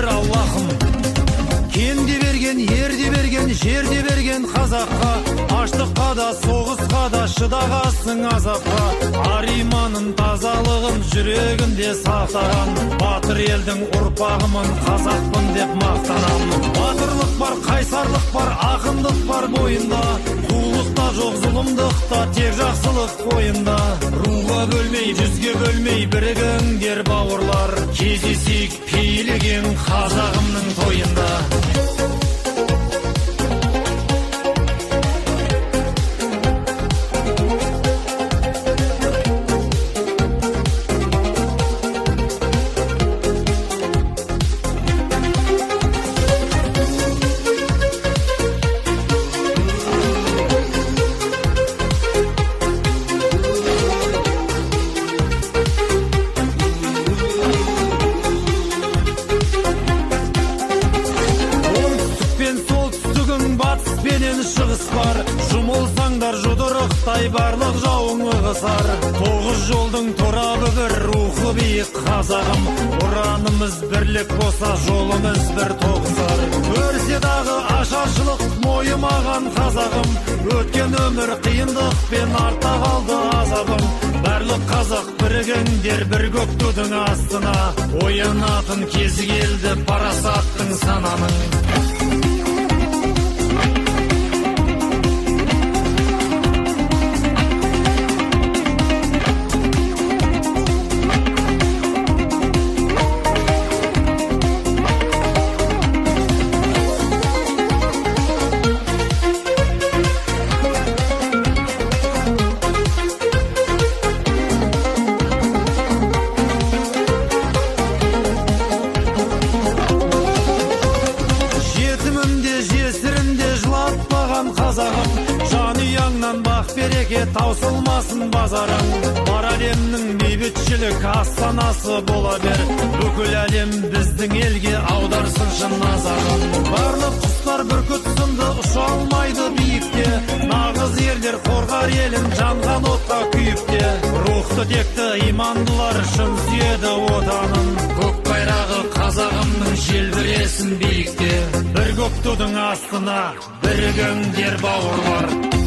бір Аллахым. Кенде берген, ерде берген, жерде берген қазаққа, аштыққа да, соғысқа да шыдағасың азапқа. Ар иманын, тазалығын жүрегінде сақтаған, батыр елдің ұрпағымын, қазақпын деп мақтанамын. Батырлық бар, қайсарлық бар, ақындық бар бойында, қулықта жоқ, зұлымдықта тек жақсылық қойында. Руға бөлмей, жүзге бөлмей бірігіңдер бауырлар, кездесейік пейілі кең қазағымның тойында. Шығыс бар, жұмылсаңдар жұдырықтай барлық жауың ығысар. Тоғыз жолдың торабы бір, рухы биік қазағым. Ұранымыз бірлік болса, жолымыз бір тоғысар. Өрсе дағы ашаршылық мойымаған қазағым, өткен өмір қиындықпен артта қалды азабым. Барлық қазақ бірігіңдер бір көк тудың астына, оянатын кезі келді парасаттың сананың. Қазағым, жанұяңнан бақ береке таусылмасын базарың. Бар әлемнің бейбітшілік астанасы бола бер, бүкіл әлем біздің елге аударсын шын назарын. Барлық құстар бүркіт сынды ұша алмайды биікте, нағыз ерлер қорғар елін жанған отқа күйіпте. Рухты текті имандылар шын сүйеді отанын, көк байрағы қазағымның желбіресін биікте. Бір көк тудың астына бірігіңдер бауырлар.